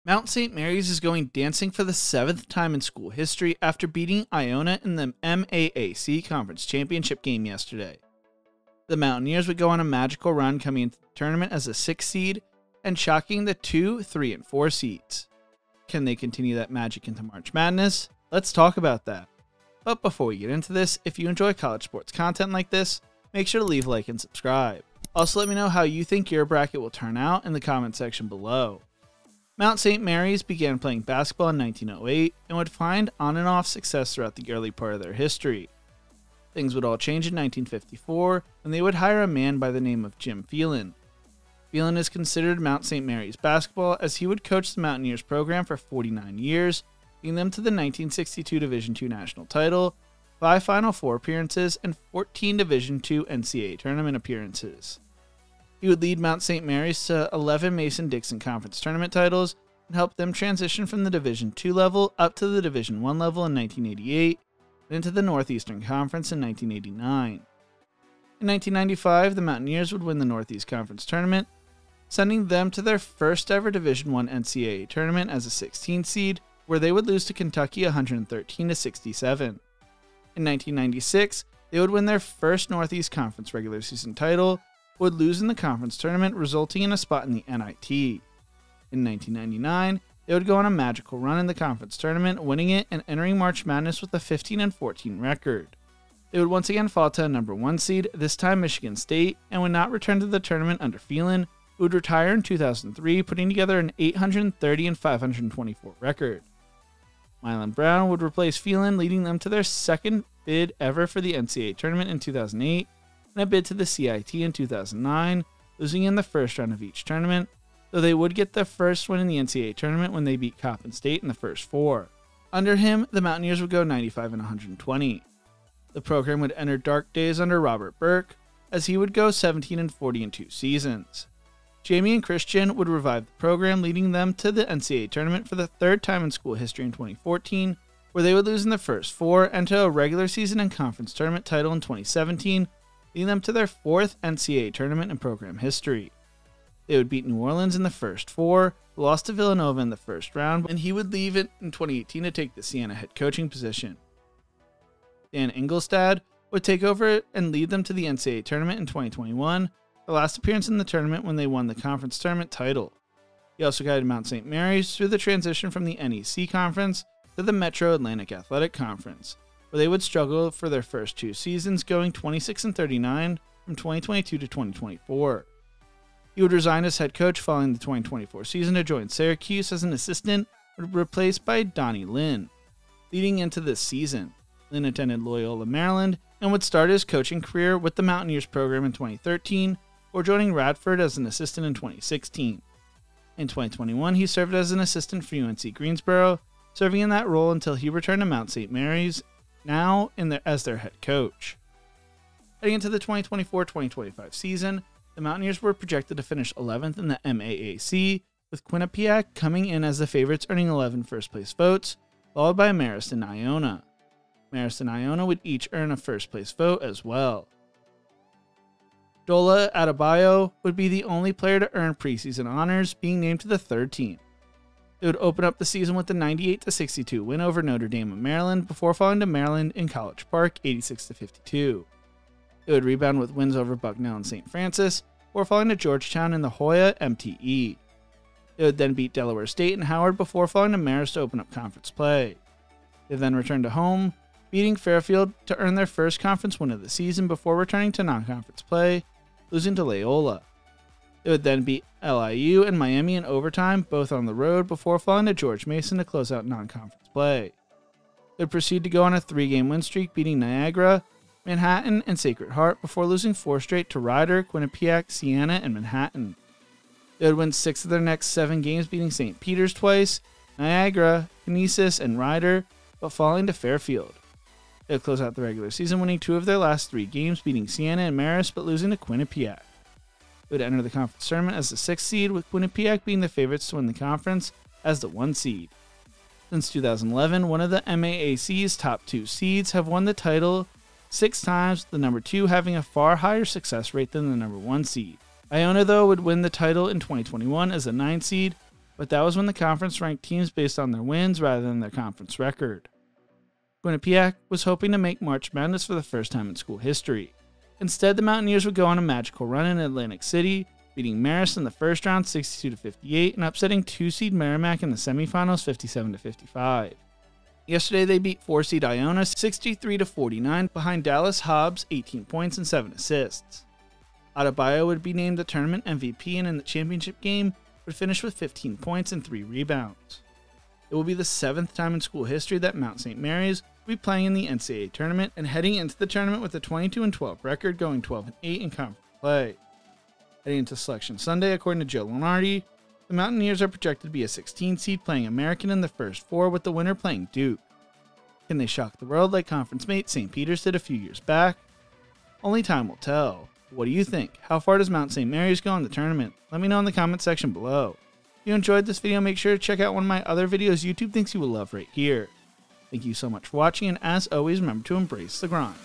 Mount St. Mary's is going dancing for the 7th time in school history after beating Iona in the MAAC Conference Championship game yesterday. The Mountaineers would go on a magical run coming into the tournament as a 6th seed and shocking the 2, 3, and 4 seeds. Can they continue that magic into March Madness? Let's talk about that. But before we get into this, if you enjoy college sports content like this, make sure to leave a like and subscribe. Also, let me know how you think your bracket will turn out in the comment section below. Mount St. Mary's began playing basketball in 1908 and would find on and off success throughout the early part of their history. Things would all change in 1954 when they would hire a man by the name of Jim Phelan. Phelan is considered Mount St. Mary's basketball as he would coach the Mountaineers program for 49 years, leading them to the 1962 Division II national title, 5 Final Four appearances, and 14 Division II NCAA tournament appearances. He would lead Mount St. Mary's to 11 Mason-Dixon Conference tournament titles and help them transition from the Division II level up to the Division I level in 1988 and into the Northeastern Conference in 1989. In 1995, the Mountaineers would win the Northeast Conference tournament, sending them to their first ever Division I NCAA tournament as a 16th seed, where they would lose to Kentucky 113-67. In 1996, they would win their first Northeast Conference regular season title, would lose in the conference tournament, resulting in a spot in the NIT. In 1999, they would go on a magical run in the conference tournament, winning it and entering March Madness with a 15-14 record. They would once again fall to a number 1 seed, this time Michigan State, and would not return to the tournament under Phelan, who would retire in 2003, putting together an 830-524 record. Milan Brown would replace Phelan, leading them to their second bid ever for the NCAA tournament in 2008, and a bid to the CIT in 2009, losing in the first round of each tournament, though they would get their first win in the NCAA tournament when they beat Coppin State in the first 4. Under him, the Mountaineers would go 95-120. The program would enter dark days under Robert Burke, as he would go 17-40 in 2 seasons. Jamie and Christian would revive the program, leading them to the NCAA tournament for the 3rd time in school history in 2014, where they would lose in the first 4 and to a regular season and conference tournament title in 2017, leading them to their 4th NCAA tournament in program history. They would beat New Orleans in the first 4, lost to Villanova in the first round, and he would leave it in 2018 to take the Siena head coaching position. Dan Engelstad would take over and lead them to the NCAA tournament in 2021, the last appearance in the tournament when they won the conference tournament title. He also guided Mount St. Mary's through the transition from the NEC Conference to the Metro Atlantic Athletic Conference, where they would struggle for their first 2 seasons, going 26-39 from 2022 to 2024. He would resign as head coach following the 2024 season to join Syracuse as an assistant, replaced by Donnie Lynn. Leading into this season, Lynn attended Loyola, Maryland, and would start his coaching career with the Mountaineers program in 2013, before joining Radford as an assistant in 2016. In 2021, he served as an assistant for UNC Greensboro, serving in that role until he returned to Mount St. Mary's, now as their head coach. Heading into the 2024-2025 season, the Mountaineers were projected to finish 11th in the MAAC, with Quinnipiac coming in as the favorites, earning 11 first-place votes, followed by Marist and Iona. Marist and Iona would each earn a first-place vote as well. Dola Adebayo would be the only player to earn preseason honors, being named to the 3rd team. They would open up the season with a 98-62 win over Notre Dame of Maryland before falling to Maryland in College Park 86-52. They would rebound with wins over Bucknell and St. Francis before falling to Georgetown in the Hoya MTE. They would then beat Delaware State and Howard before falling to Marist to open up conference play. They then returned to home, beating Fairfield to earn their first conference win of the season before returning to non-conference play, losing to Loyola. They would then beat LIU and Miami in overtime, both on the road, before falling to George Mason to close out non-conference play. They would proceed to go on a 3-game win streak, beating Niagara, Manhattan, and Sacred Heart before losing 4 straight to Rider, Quinnipiac, Siena, and Manhattan. They would win 6 of their next 7 games, beating St. Peter's twice, Niagara, Canisius, and Rider, but falling to Fairfield. They would close out the regular season, winning 2 of their last 3 games, beating Siena and Marist, but losing to Quinnipiac. They would enter the conference tournament as the 6th seed, with Quinnipiac being the favorites to win the conference as the 1 seed. Since 2011, one of the MAAC's top 2 seeds have won the title 6 times, the number 2 having a far higher success rate than the number 1 seed. Iona, though, would win the title in 2021 as a 9 seed, but that was when the conference ranked teams based on their wins rather than their conference record. Quinnipiac was hoping to make March Madness for the first time in school history. Instead, the Mountaineers would go on a magical run in Atlantic City, beating Marist in the first round 62-58 and upsetting 2-seed Merrimack in the semifinals 57-55. Yesterday, they beat 4-seed Iona 63-49 behind Dallas Hobbs' 18 points and 7 assists. Adebayo would be named the tournament MVP and in the championship game would finish with 15 points and 3 rebounds. It will be the 7th time in school history that Mount St. Mary's will be playing in the NCAA tournament and heading into the tournament with a 22-12 record, going 12-8 in conference play. Heading into Selection Sunday, according to Joe Lunardi, the Mountaineers are projected to be a 16 seed playing American in the first 4, with the winner playing Duke. Can they shock the world like conference mate St. Peter's did a few years back? Only time will tell. What do you think? How far does Mount St. Mary's go in the tournament? Let me know in the comment section below. If you enjoyed this video, make sure to check out one of my other videos YouTube thinks you will love right here. Thank you so much for watching, and as always, remember to embrace the grind.